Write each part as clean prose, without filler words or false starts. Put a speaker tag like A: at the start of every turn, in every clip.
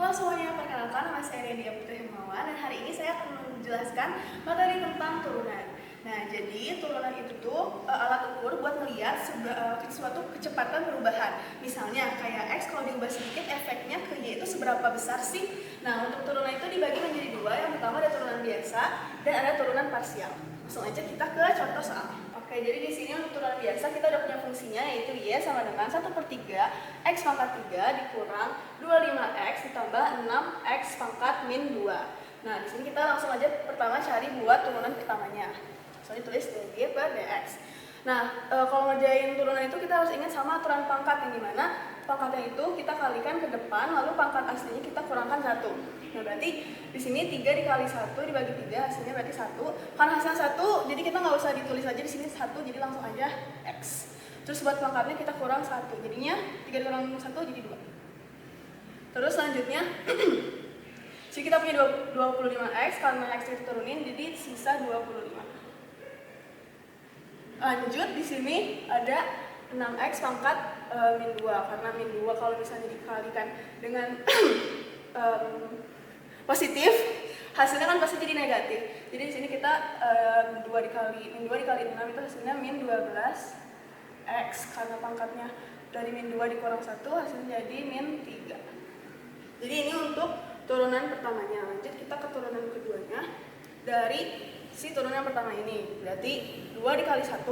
A: Halo semuanya, perkenalkan nama saya Redia Putri Himawan dan hari ini saya akan menjelaskan materi tentang turunan. Nah, jadi turunan itu tuh alat ukur buat melihat suatu kecepatan perubahan. Misalnya kayak X kalau diubah sedikit efeknya ke Y itu seberapa besar sih? Nah, untuk turunan itu dibagi menjadi dua. Yang pertama ada turunan biasa dan ada turunan parsial. Langsung aja kita ke contoh soal. Oke, jadi di sini untuk turunan biasa kita udah punya fungsinya yaitu Y sama dengan 1/3 X pangkat 3 dikurang 25X ditambah 6X pangkat min 2. Nah, di sini kita langsung aja pertama cari buat turunan pertamanya. Langsung ditulis dY per dx. Nah, kalau ngerjain turunan itu kita harus ingat sama aturan pangkat yang dimana pangkatnya itu kita kalikan ke depan, lalu pangkat aslinya kita kurangkan 1. Nah, berarti di sini 3 dikali 1 dibagi 3 hasilnya berarti 1. Karena hasilnya 1, jadi kita nggak usah ditulis aja di sini 1, jadi langsung aja X. Terus buat pangkatnya kita kurang 1, jadinya 3 dikurang 1 jadi 2. Terus selanjutnya jadi kita punya 25X, karena X itu turunin jadi sisa 25. Lanjut di sini ada 6X pangkat min 2, karena min 2 kalau misalnya dikalikan dengan positif, hasilnya kan pasti jadi negatif. Jadi di sini kita 2 dikali 6 itu hasilnya min 12X, karena pangkatnya dari min 2 dikurang 1 hasilnya jadi min 3. Jadi ini untuk turunan pertamanya. Lanjut kita ke turunan keduanya. Dari si turunan pertama ini, berarti 2 dikali 1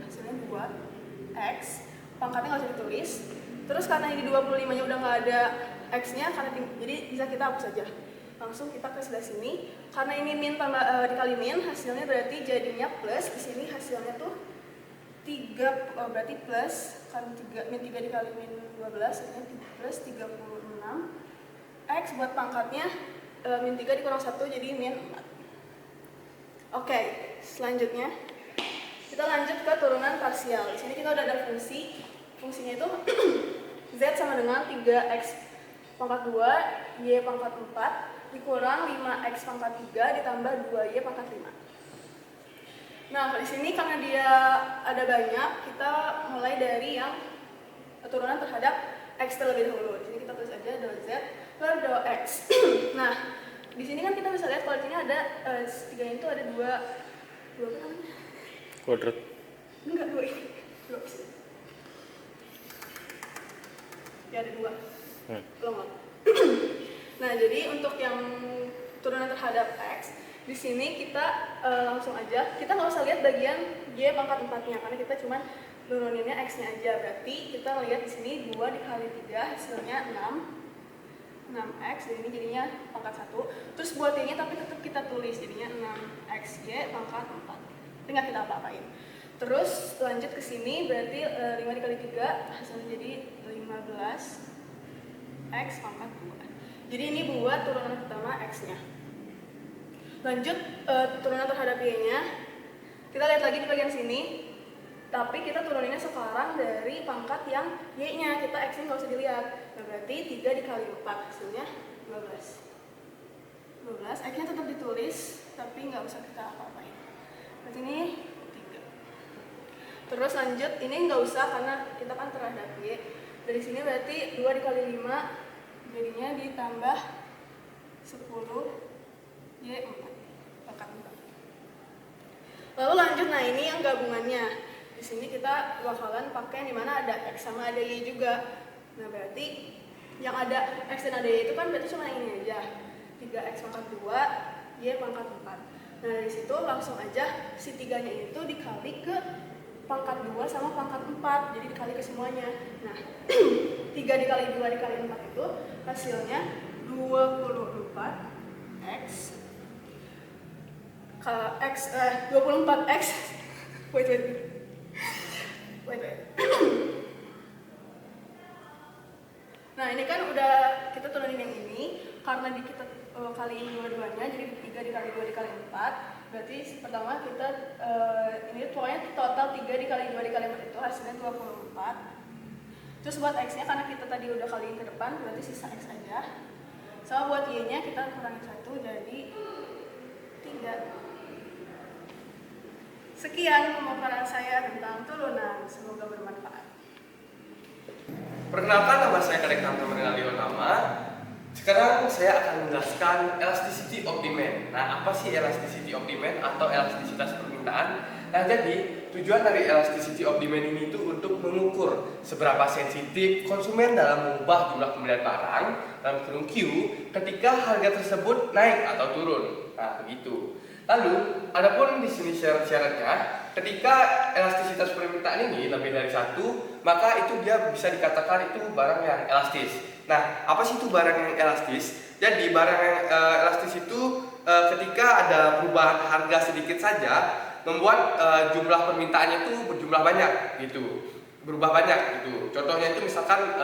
A: hasilnya 2X, pangkatnya nggak usah ditulis. Terus karena ini 25 nya udah nggak ada X nya, jadi bisa kita hapus saja. Langsung kita ke sebelah sini, karena ini min tambah dikali min, hasilnya berarti jadinya plus. Di sini hasilnya tuh 3, berarti plus, kan min 3 dikali min 12 hasilnya plus 36 X. Buat pangkatnya min 3 dikurang 1 jadi min 4. Oke, selanjutnya kita lanjut ke turunan parsial. Di sini kita udah ada fungsinya itu Z sama dengan 3X pangkat 2 Y pangkat 4 dikurang 5X pangkat 3 ditambah 2Y pangkat 5. Nah, di sini karena dia ada banyak, kita mulai dari yang turunan terhadap X terlebih dahulu. Di sini kita tulis aja do Z per do X. Nah, di sini kan kita bisa lihat kalau di sini ada setiganya itu ada dua apa namanya?
B: Kuadrat.
A: Enggak, dua ini. Dua sini. Ya ada dua. Belum. Nah, jadi untuk yang turunan terhadap X, di sini kita langsung aja, kita nggak usah lihat bagian Y pangkat 4-nya karena kita cuma turuninnya X-nya aja. Berarti kita lihat di sini 2 dikali 3 hasilnya 6X, dan ini jadinya pangkat 1. Terus buat Y-nya tapi tetap kita tulis, jadinya 6XY pangkat 4. Tinggal kita apa-apain. Terus lanjut ke sini, berarti 5 dikali 3 hasilnya jadi 15X pangkat 2. Jadi ini buat turunan pertama X-nya. Lanjut turunan terhadap Y-nya. Kita lihat lagi di bagian sini. Tapi kita turuninnya sekarang dari pangkat yang Y-nya, kita X-nya nggak usah dilihat. Nah, berarti 3 dikali 4 hasilnya 12. X-nya tetap ditulis, tapi nggak usah kita apa-apain. Berarti ini 3. Terus lanjut, ini nggak usah karena kita kan terhadap Y. Dari sini berarti 2 dikali 5 jadinya ditambah 10 Y4 pangkat 4. Lalu lanjut, nah ini yang gabungannya. Di sini kita bakalan pakai di mana ada X sama ada Y juga. Nah, berarti yang ada X dan ada Y itu kan berarti cuma yang ini aja. 3X pangkat 2, Y pangkat 4. Nah, dari situ langsung aja si 3-nya itu dikali ke pangkat 2 sama pangkat 4. Jadi dikali ke semuanya. Nah, 3 dikali 2 dikali 4 itu hasilnya 24X. 24X. Wait. Nah, ini kan udah kita turunin yang ini karena kita kaliin dua-duanya, jadi 3 dikali 2 dikali 4. Berarti pertama kita ini pokoknya total 3 dikali 2 dikali 4 itu hasilnya 24. Terus buat X-nya karena kita tadi udah kaliin ke depan, berarti sisa X aja. Sama buat Y-nya kita kurangin 1 jadi 3. Sekian pemaparan saya tentang turunan, semoga bermanfaat.
C: Perkenalkan, nama saya Kadek Tanto Merinaldi Utama. Sekarang
B: sekarang saya akan menjelaskan elasticity of demand. Nah, apa sih elasticity of demand atau elastisitas permintaan? Nah, jadi tujuan dari elasticity of demand ini itu untuk mengukur seberapa sensitif konsumen dalam mengubah jumlah pembelian barang dalam kurung Q ketika harga tersebut naik atau turun. Nah, begitu. Lalu, adapun di sini syarat-syaratnya, ketika elastisitas permintaan ini lebih dari 1, maka itu dia bisa dikatakan itu barang yang elastis. Nah, apa sih itu barang yang elastis? Jadi barang yang elastis itu ketika ada perubahan harga sedikit saja membuat jumlah permintaannya itu berjumlah banyak gitu. Berubah banyak gitu. Contohnya itu misalkan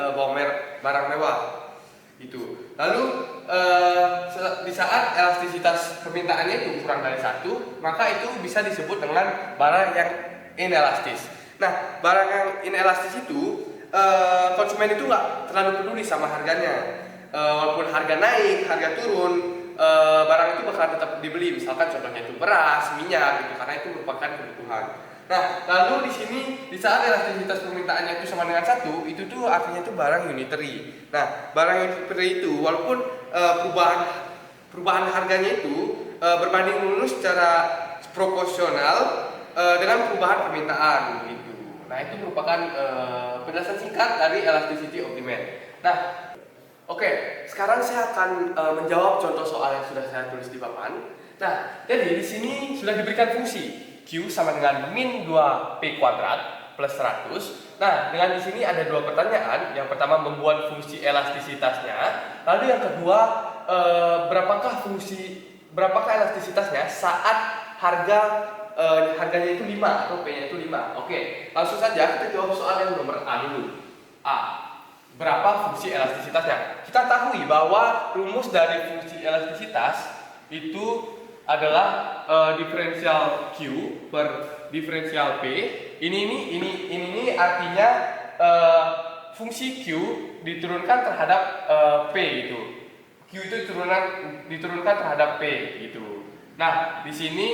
B: barang mewah gitu. Lalu di saat elastisitas permintaannya itu kurang dari 1, maka itu bisa disebut dengan barang yang inelastis. Nah, barang yang inelastis itu konsumen itu nggak terlalu peduli sama harganya. Walaupun harga naik, harga turun, barang itu bakal tetap dibeli. Misalkan contohnya itu beras, minyak gitu, karena itu merupakan kebutuhan. Nah, lalu di sini di saat elastisitas permintaannya itu sama dengan 1, itu tuh artinya itu barang unitary. Nah, barang unitary itu walaupun perubahan harganya itu berbanding lurus secara proporsional dengan perubahan permintaan gitu. Nah, itu merupakan penjelasan singkat dari elasticity of demand. Nah, oke, sekarang saya akan menjawab contoh soal yang sudah saya tulis di papan. Nah, jadi di sini sudah diberikan fungsi Q sama dengan min 2P kuadrat plus 100. Nah, dengan di sini ada dua pertanyaan. Yang pertama membuat fungsi elastisitasnya. Lalu yang kedua, berapakah elastisitasnya saat harganya itu 5 atau P-nya itu 5. Oke, langsung saja kita jawab soal yang nomor A dulu. A. Berapa fungsi elastisitasnya? Kita tahu bahwa rumus dari fungsi elastisitas itu adalah diferensial Q per diferensial P. Ini artinya fungsi Q diturunkan terhadap P itu. Q itu diturunkan terhadap P gitu. Nah, di sini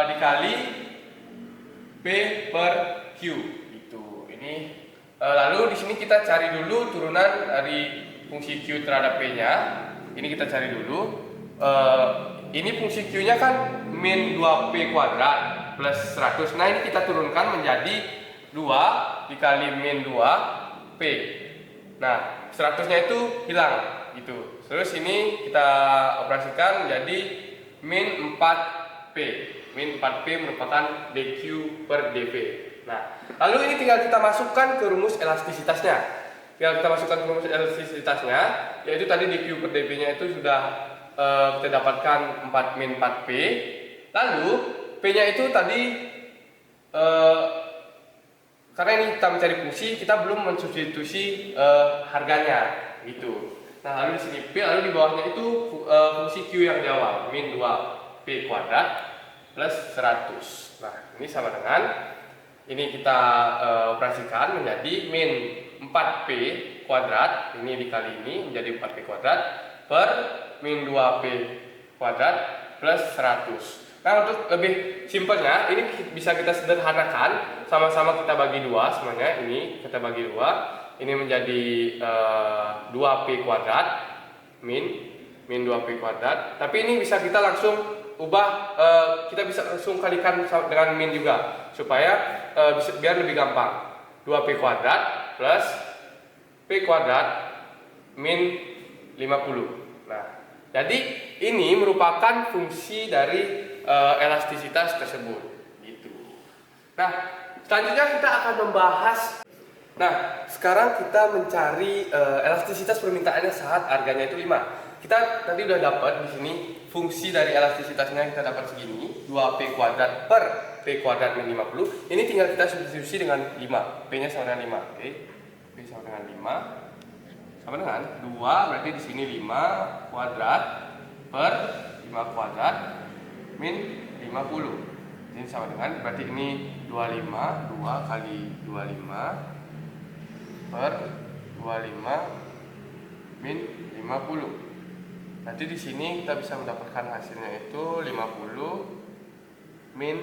B: dikali P per Q gitu. Lalu di sini kita cari dulu turunan dari fungsi Q terhadap P-nya. Ini kita cari dulu. Ini fungsi Q-nya kan min 2P kuadrat plus 100. Nah, ini kita turunkan menjadi 2 dikali min 2P. Nah, 100-nya itu hilang gitu. Terus ini kita operasikan menjadi min 4P. Min 4P merupakan dQ per dV. Nah, lalu ini tinggal kita masukkan ke rumus elastisitasnya. Yaitu tadi dQ per dV-nya itu sudah kita dapatkan 4 min 4P. Lalu P-nya itu tadi karena ini kita mencari fungsi, kita belum mensubstitusi harganya gitu. Nah, lalu di sini P, lalu di bawahnya itu fungsi Q yang di awal, min 2P kuadrat plus 100. Nah, ini sama dengan ini kita operasikan menjadi min 4P kuadrat, ini dikali ini menjadi 4P kuadrat per min 2P kuadrat plus 100. Nah, untuk lebih simpelnya ini bisa kita sederhanakan, sama-sama kita bagi 2 semuanya. Ini kita bagi 2, ini menjadi 2P kuadrat min 2P kuadrat. Tapi ini bisa kita langsung ubah, kita bisa langsung kalikan dengan min juga supaya biar lebih gampang. 2P kuadrat plus P kuadrat min 50. Nah, jadi ini merupakan fungsi dari elastisitas tersebut gitu. Nah, selanjutnya kita akan membahas. Nah, sekarang kita mencari elastisitas permintaannya saat harganya itu 5. Kita tadi udah dapat di sini fungsi dari elastisitasnya, kita dapat segini, 2P kuadrat per P kuadrat min 50. Ini tinggal kita substitusi dengan 5. P-nya sama dengan 5. Oke. P sama dengan 5. Sama dengan 2, berarti di sini 5 kuadrat per 5 kuadrat min 50. Ini sama dengan, berarti ini 25, 2 kali 25 per 25 min 50. Nanti di sini kita bisa mendapatkan hasilnya itu 50 min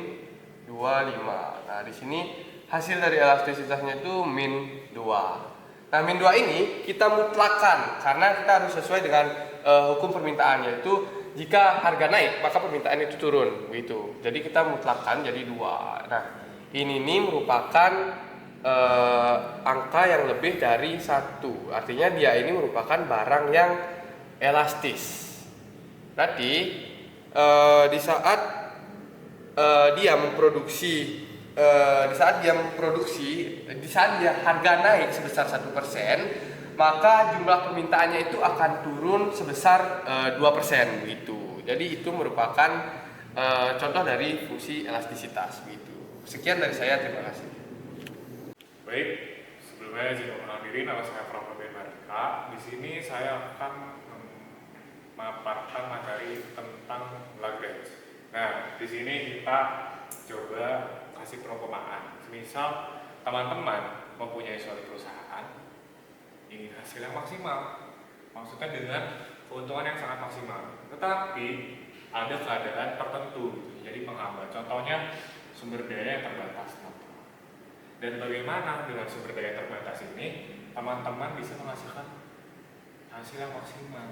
B: 25. Nah, di sini hasil dari elastisitasnya itu min 2. Nah, min 2 ini kita mutlakkan karena kita harus sesuai dengan hukum permintaan, yaitu jika harga naik maka permintaan itu turun begitu. Jadi kita mutlakkan jadi 2. Nah, ini nih merupakan angka yang lebih dari 1. Artinya dia ini merupakan barang yang elastis. Nanti di saat dia memproduksi di saat dia harga naik sebesar 1%, maka jumlah permintaannya itu akan turun sebesar 2% begitu. Jadi itu merupakan contoh dari fungsi elastisitas begitu. Sekian dari saya, terima kasih.
C: Baik, sebelumnya izin mengenalkan diri, nama saya Prof. Marika. Di sini saya akan memaparkan materi tentang Lagrange. Nah, di sini kita coba kasih perumpamaan. Misal teman-teman mempunyai suatu perusahaan ingin hasil yang maksimal, maksudnya dengan keuntungan yang sangat maksimal, tetapi ada keadaan tertentu gitu, jadi penghambat. Contohnya sumber daya yang terbatas. Dan bagaimana dengan sumber daya terbatas ini teman-teman bisa menghasilkan hasil yang maksimal.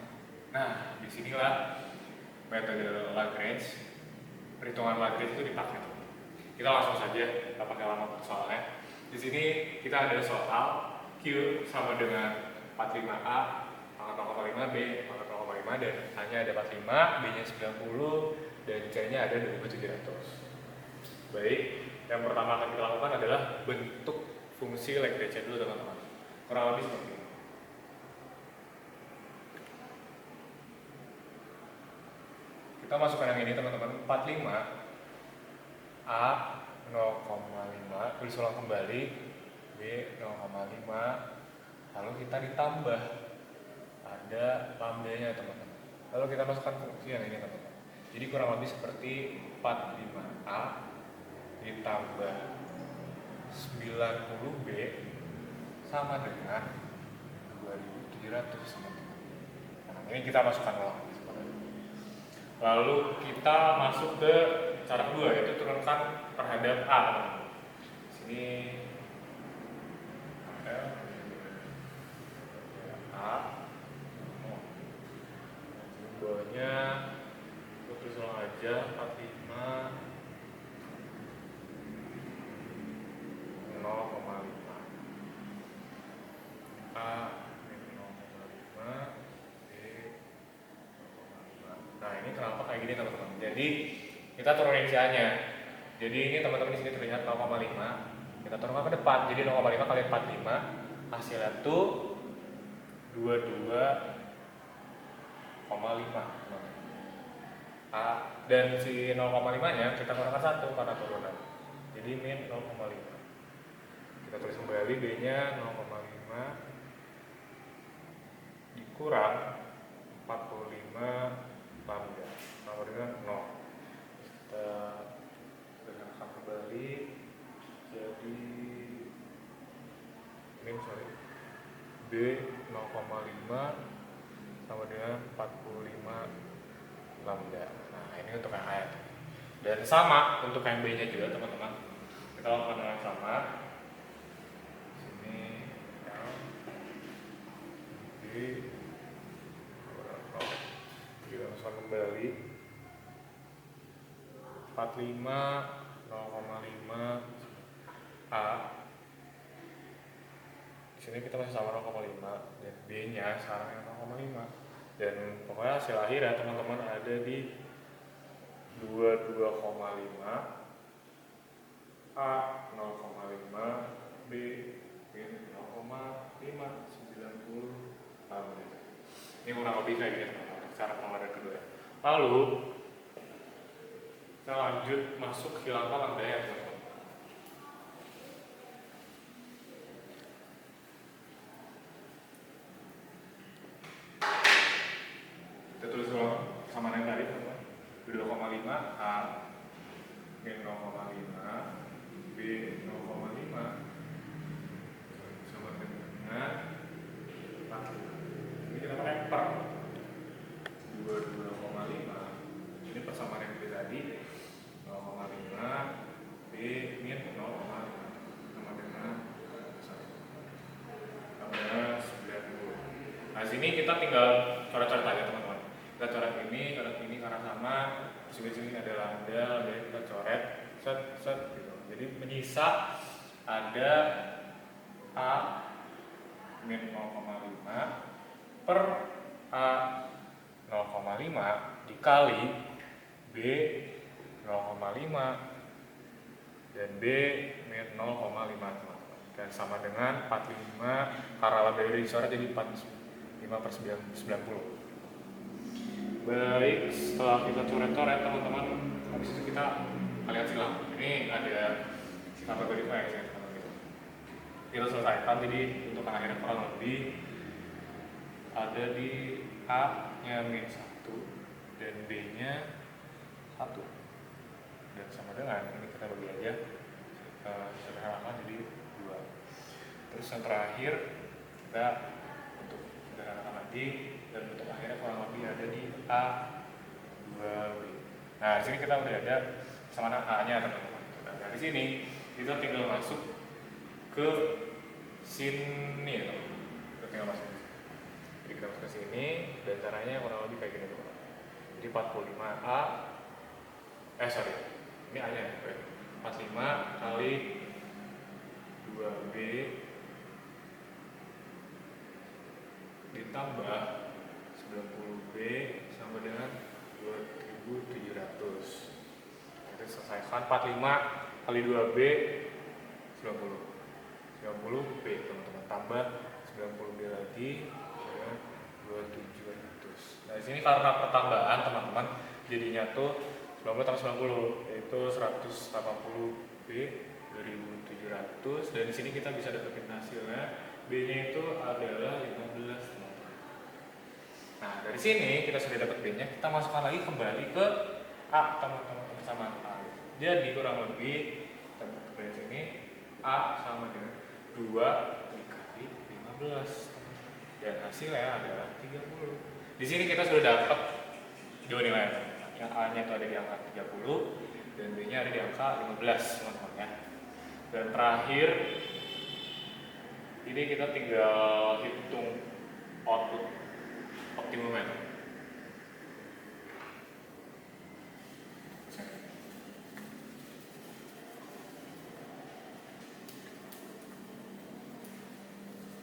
C: Nah, disinilah metode Lagrange, perhitungan Lagrange itu dipakai. Kita langsung saja, kita pakai lama soalnya. Di sini kita ada soal Q sama dengan 45A pangkat 0,5 B pangkat 0,5, dan A-nya ada 45, B-nya 90, dan C-nya ada 2700. Baik, yang pertama akan kita lakukan adalah bentuk fungsi Lagrange dulu teman-teman. Kurang lebih seperti ini. Kita masukkan yang ini teman-teman, 45 A 0,5, tulis ulang kembali, B 0,5, lalu kita ditambah, ada lambdanya teman-teman. Lalu kita masukkan fungsi yang ini teman-teman. Jadi kurang lebih seperti 45A ditambah 90B sama dengan 2700 teman-teman. Nah, ini kita masukkan ulang. Lalu kita masuk ke cara kedua, yaitu turunkan terhadap A. Sini A, bawahnya tulis ulang aja 45 0,5 A 0,5 B. Nah, ini kenapa kayak gini teman-teman? Jadi kita turunin C-nya. Jadi ini teman-teman di sini terlihat 0,5. Kita turunkan ke depan. Jadi 0,5 kali 45 hasilnya tuh 22,5. Dan si 0,5-nya kita kurangkan 1 karena turunan. Jadi min 0,5. Kita tulis kembali B-nya 0,5 dikurang 45 lambda sama dengan 0. Kita sederhanakan kembali jadi B 0,5 sama dengan 45 lambda. Nah, ini untuk yang A. Dan sama untuk yang B nya juga teman-teman. Kita lakukan dengan sama. Sini B kita masukkan kembali 45 0,5 A. Di sini kita masih sama 0,5 dan B-nya sekarang yang 0,5. Dan pokoknya hasil akhir ya teman-teman ada di 22,5 A 0,5 B 0,5 90 lambda. Ini kurang lebih kayak gini teman-teman cara pengeluaran kedua. Lalu kita lanjut masuk hilangkan lambda ya teman-teman. Kita tulis ulang kesamaan yang tadi teman-teman. 2,5 A min 0,5 B 0,5 sama dengan 45. Ini kita pakai per 22,5. Ini persamaan yang tadi 0,5 B sini kita tinggal coret-coret aja teman-teman. Kita coret ini karena sama. Terus di sini ada landal, jadi kita coret, set gitu. Jadi menyisa ada A min 0,5 per A 0,5 dikali B 0,5 dan B min 0,5 teman-teman. Dan sama dengan 45 karena lambda dari dicoret jadi 45/90. Baik, setelah kita coret-coret teman-teman, habis itu kita kalian silang. Ini ada sifat logaritma ya, kita selesaikan. Jadi untuk akhirnya kurang lebih ada di A nya min 1 dan B nya 1 dan sama dengan ini kita bagi aja sederhanakan jadi 2. Terus yang terakhir kita untuk sederhanakan lagi dan untuk akhirnya kurang lebih ada di A 2B. Nah di sini kita udah ada sama A nya teman-teman. Nah, dari sini kita tinggal masuk ke sini ya teman-teman. Kita tinggal masuk. Jadi kita masuk ke sini dan caranya kurang lebih kayak gini teman-teman. Jadi 45A ini A nya 45 kali 2B ditambah 90B sama dengan 2700. Kita selesaikan 45 kali 2B 90B teman-teman, tambah 90B lagi dengan 2700. Nah di sini karena pertambahan teman-teman jadinya tuh 90 tambah 90 yaitu 180B 2700 dan di sini kita bisa dapetin hasilnya B-nya itu adalah 15 teman-teman. Nah dari sini kita sudah dapat B-nya, kita masukkan lagi kembali ke A teman-teman sama A. Jadi kurang lebih kita buka dari sini A sama dengan 2 dikali 15 dan hasilnya adalah 30. Di sini kita sudah dapat dua nilai. Yang A-nya itu ada di angka 30 dan B-nya ada di angka 15 teman-teman ya. Dan terakhir ini kita tinggal hitung output optimumnya.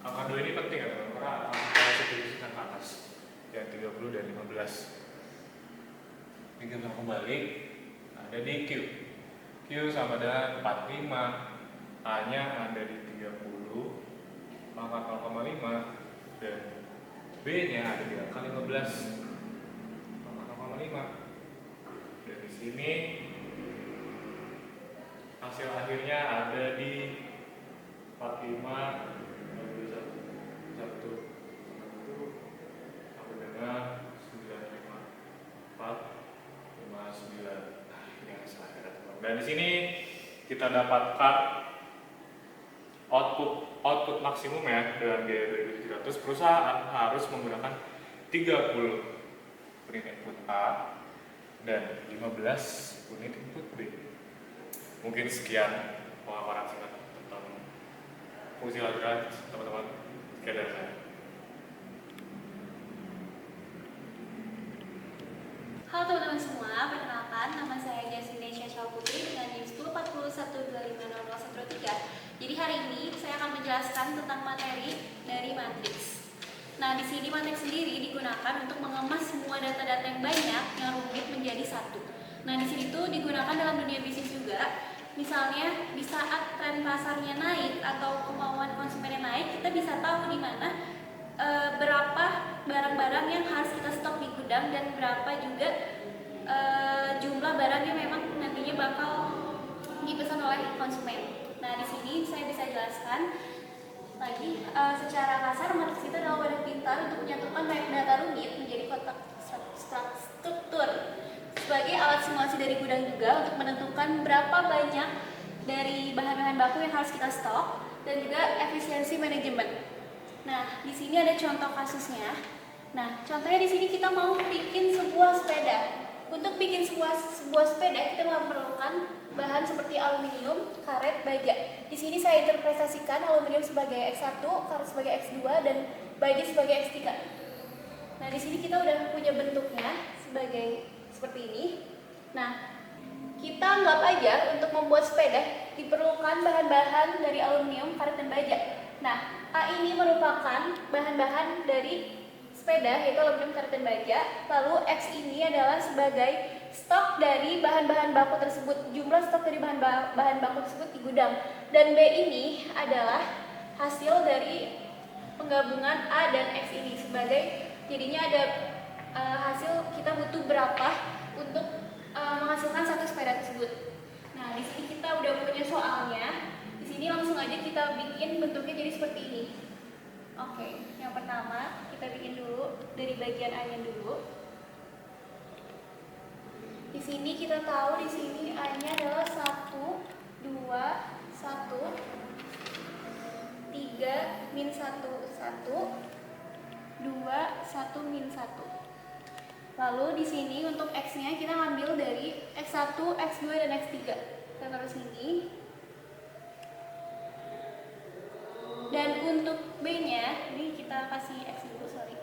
C: Angka 2 ini penting ya teman-teman karena angka signifikan ke atas yang 30 dan 15. Ini kita kembali ada di Q. Q sama dengan 45, A nya ada di 30 pangkat 0,5 dan B nya ada di angka 15 pangkat 0,5. Dan di sini hasil akhirnya ada di 45 1 sampai dengan 954 59. Nah, ini hasil akhirnya teman-teman. Dan di sini kita dapatkan output maksimum ya dengan biaya 2700. Perusahaan harus menggunakan 30 unit input A dan 15 unit input B. Mungkin sekian pemaparan singkat tentang fungsi Lagrange teman-teman. Sekian dari saya.
D: Halo teman-teman semua, perkenalkan nama saya Jasmine Syasha Putri dengan NIM 1041250013. Jadi hari ini saya akan menjelaskan tentang materi dari matriks. Nah, di sini matriks sendiri digunakan untuk mengemas semua data-data yang banyak yang rumit menjadi satu. Nah, di sini tuh digunakan dalam dunia bisnis juga. Misalnya di saat tren pasarnya naik atau kemauan konsumennya naik, kita bisa tahu di mana berapa barang-barang yang harus kita stok di gudang dan berapa juga jumlah barang yang memang nantinya bakal dipesan oleh konsumen. Nah, di sini saya bisa jelaskan lagi secara kasar matriks itu adalah wadah pintar untuk menyatukan banyak data rumit menjadi kotak struktur sebagai alat simulasi dari gudang juga untuk menentukan berapa banyak dari bahan-bahan baku yang harus kita stok dan juga efisiensi manajemen. Nah, di sini ada contoh kasusnya. Nah, contohnya di sini kita mau bikin sebuah sepeda. Untuk bikin sebuah sepeda kita memerlukan bahan seperti aluminium, karet, baja. Di sini saya interpretasikan aluminium sebagai X1, karet sebagai X2, dan baja sebagai X3. Nah, di sini kita udah punya bentuknya sebagai seperti ini. Nah, kita anggap aja untuk membuat sepeda diperlukan bahan-bahan dari aluminium, karet, dan baja. Nah, A ini merupakan bahan-bahan dari sepeda, yaitu aluminium, karet, dan baja. Lalu X ini adalah sebagai stok dari bahan-bahan baku tersebut, jumlah stok dari bahan baku tersebut di gudang. Dan B ini adalah hasil dari penggabungan A dan X ini sebagai, jadinya ada hasil kita butuh berapa untuk menghasilkan satu sepeda tersebut. Nah, di sini kita udah punya soalnya. Di sini langsung aja kita bikin bentuknya jadi seperti ini. Oke, yang pertama kita bikin dulu dari bagian A-nya dulu. Di sini kita tahu di sini A-nya adalah 1, 2, 1, 3, min 1, 1, 2, 1, min 1. Lalu di sini untuk X-nya kita ngambil dari X1, X2, dan X3. Kita taruh sini. Dan untuk B-nya, ini kita kasih X dulu, sorry.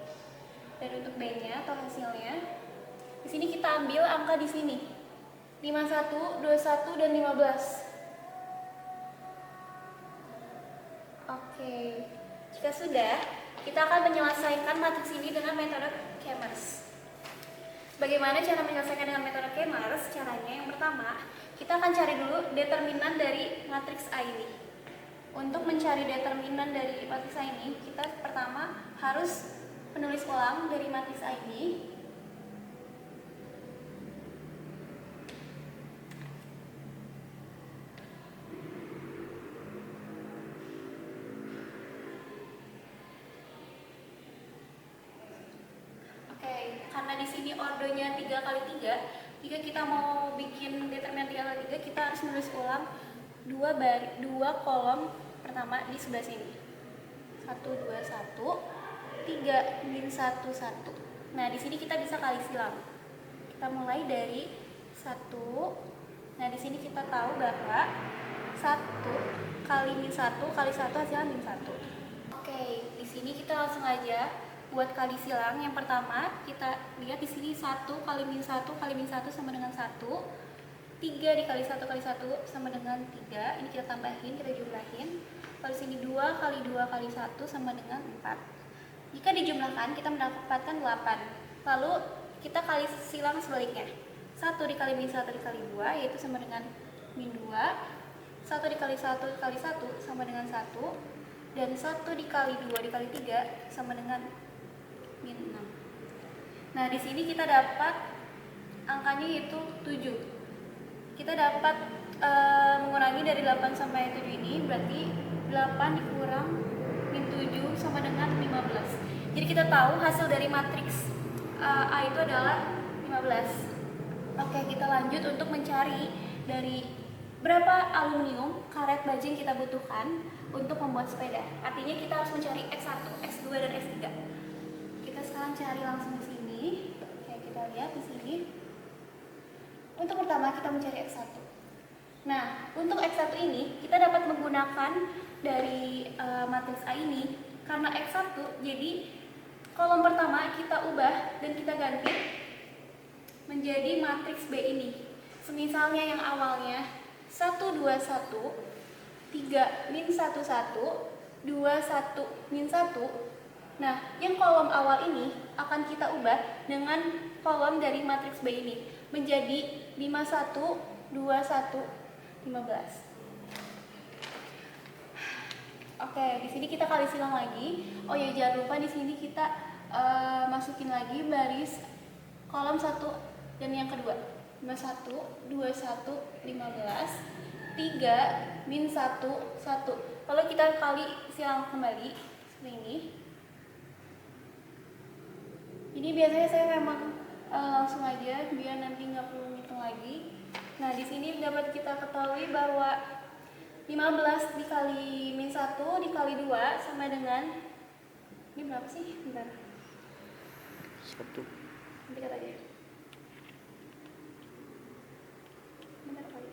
D: Dan untuk B-nya atau hasilnya, di sini kita ambil angka di sini. 51, 21, dan 15. Oke. Jika sudah, kita akan menyelesaikan matriks ini dengan metode Kemers. Bagaimana cara menyelesaikan dengan metode Kemers? Caranya yang pertama, kita akan cari dulu determinan dari matriks A ini. Untuk mencari determinan dari matriks A ini, kita pertama harus menulis ulang dari matriks A ini. Karena di sini ordonya 3 kali 3, jika kita mau bikin determinan 3 kali 3, kita harus menulis ulang dua kolom pertama di sebelah sini. 1, 2, 1, 3, min 1, 1. Nah, di sini kita bisa kali silang. Kita mulai dari 1. Nah, di sini kita tahu bahwa 1 kali min 1 kali 1 hasilnya min 1. Oke, di sini kita langsung aja buat kali silang. Yang pertama kita lihat di sini 1 kali min 1 kali min 1 sama dengan 1. 3 dikali 1 kali 1 sama dengan 3. Ini kita tambahin, kita jumlahin. Lalu sini 2 kali 2 kali 1 sama dengan 4. Jika dijumlahkan kita mendapatkan 8. Lalu kita kali silang sebaliknya. 1 dikali min 1 dikali 2 yaitu sama dengan min 2. 1 dikali 1 dikali 1 sama dengan 1. Dan 1 dikali 2 dikali 3 sama dengan min 6. Nah, di sini kita dapat angkanya yaitu 7. Kita dapat mengurangi dari 8 sampai 7 ini, berarti 8 dikurang min 7 sama dengan 15. Jadi kita tahu hasil dari matriks A itu adalah 15. Oke, kita lanjut untuk mencari dari berapa aluminium, karet, baja yang kita butuhkan untuk membuat sepeda. Artinya kita harus mencari X1, X2, dan X3. Kita sekarang cari langsung di sini. Oke, kita lihat di sini. Untuk pertama kita mencari X1. Nah, untuk X1 ini kita dapat menggunakan dari matriks A ini karena X1, jadi kolom pertama kita ubah dan kita ganti menjadi matriks B ini. Semisalnya yang awalnya 1, 2, 1, 3, min 1, 1, 2, 1, min 1. Nah, yang kolom awal ini akan kita ubah dengan kolom dari matriks B ini menjadi 51, 21, 15. Oke, di sini kita kali silang lagi. Oh ya, jangan lupa di sini kita masukin lagi baris kolom 1 dan yang kedua. 51, 21, 15, 3, min 1, 1. Lalu kita kali silang kembali seperti ini. Ini biasanya saya memang langsung aja biar nanti nggak perlu ngitung lagi. Nah, di sini dapat kita ketahui bahwa 15 dikali min 1 dikali 2 sama dengan, ini berapa sih? Bentar.
C: 1.
D: Nanti kata aja. Bentar kali.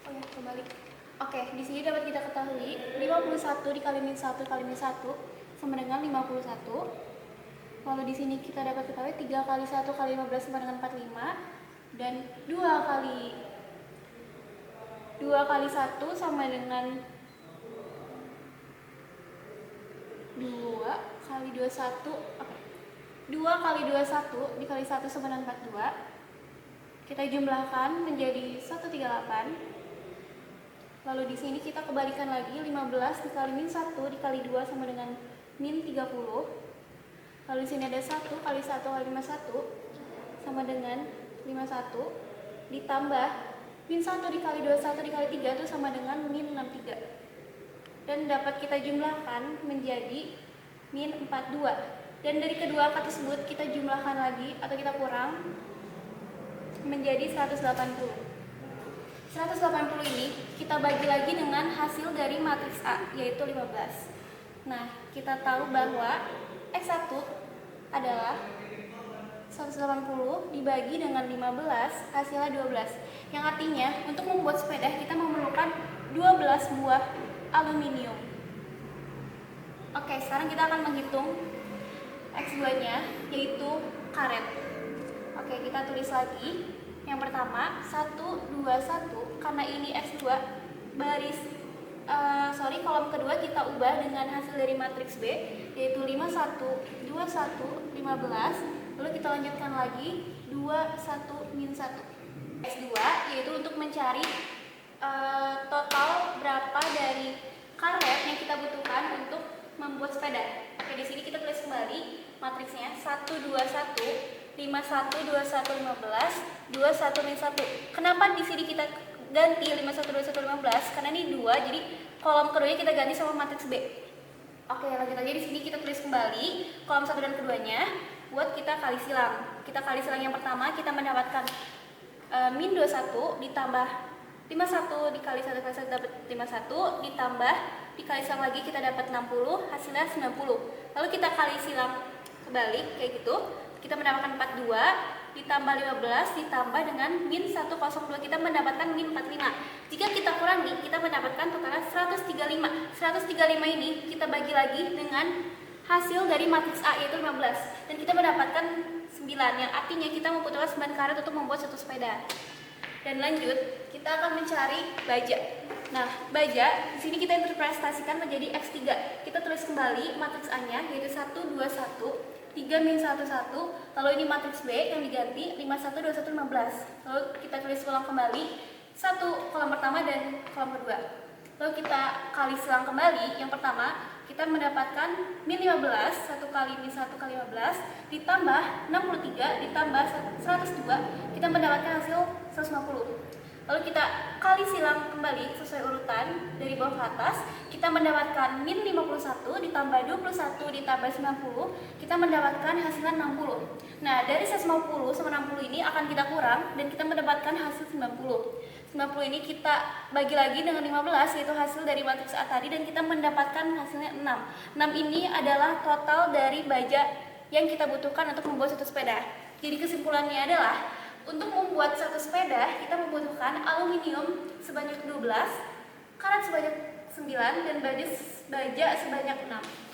D: Oh ya, kembali. Oke, di sini dapat kita ketahui 51 dikali min 1 kali min 1 sama dengan 51. Lalu di sini kita dapat ketahui 3 kali 1 kali 15 sama dengan 45, dan 2 kali 1 sama dengan 2 kali 21. Oke. 2 kali 21 dikali 1 sama dengan 42. Kita jumlahkan menjadi 138. Lalu di sini kita kebalikan lagi, 15 dikali min 1 dikali 2 sama dengan min 30. Lalu di sini ada 1 kali 1 kali 51 sama dengan 51, ditambah min 1 dikali 21 dikali 3 itu sama dengan min 63. Dan dapat kita jumlahkan menjadi min 42. Dan dari kedua angka tersebut kita jumlahkan lagi atau kita kurang menjadi 180. 180 ini kita bagi lagi dengan hasil dari matriks A, yaitu 15. Nah, kita tahu bahwa X1 adalah 180 dibagi dengan 15, hasilnya 12. Yang artinya, untuk membuat sepeda kita memerlukan 12 buah aluminium. Oke, sekarang kita akan menghitung X2-nya, yaitu karet. Oke, kita tulis lagi. Yang pertama, 1, 2, 1. Karena ini X2, kolom kedua kita ubah dengan hasil dari matriks B, yaitu 51, 21, 15. Lalu kita lanjutkan lagi, 2, 1, min 1. X2, yaitu untuk mencari total berapa dari karet yang kita butuhkan untuk membuat sepeda. Oke, di sini kita tulis kembali matriksnya 1, 2, 1. 51, 21, 15, 21, min 1. Kenapa di sini kita ganti 51, 21, 15? Karena ini 2, jadi kolom keduanya kita ganti sama matriks B. Oke, lanjut aja, di sini kita tulis kembali kolom 1 dan keduanya buat kita kali silang. Kita kali silang yang pertama, kita mendapatkan min 21 ditambah 51 dikali 1 kali 1 dapat 51, ditambah dikali silang lagi kita dapat 60, hasilnya 90. Lalu kita kali silang kebalik kayak gitu. Kita mendapatkan 42 ditambah 15 ditambah dengan min 102, kita mendapatkan min 45. Jika kita kurangi, kita mendapatkan totalnya 135. 135 ini kita bagi lagi dengan hasil dari matriks A, yaitu 15, dan kita mendapatkan 9, yang artinya kita membutuhkan 9 karet untuk membuat satu sepeda. Dan lanjut, kita akan mencari baja. Nah, baja di sini kita interpretasikan menjadi X3. Kita tulis kembali matriks A-nya, yaitu 1, 2, 1. 3 min 1, 1, lalu ini matriks B yang diganti 51, 21, 15. Lalu kita tulis ulang kembali 1 kolom pertama dan kolom kedua. Lalu kita kali silang kembali, yang pertama kita mendapatkan min 15, 1 kali min 1 kali 15, ditambah 63, ditambah 102, kita mendapatkan hasil 150. Lalu kita kali silang kembali sesuai urutan dari bawah ke atas, kita mendapatkan min 51 ditambah 21 ditambah 90, kita mendapatkan hasilnya 60. Nah, dari 150 sama 60 ini akan kita kurang dan kita mendapatkan hasil 90. 90 ini kita bagi lagi dengan 15, yaitu hasil dari matriks A tadi, dan kita mendapatkan hasilnya 6. 6 ini adalah total dari baja yang kita butuhkan untuk membuat satu sepeda. Jadi kesimpulannya adalah, untuk membuat satu sepeda, kita membutuhkan aluminium sebanyak 12, karet sebanyak 9, dan baja sebanyak 6.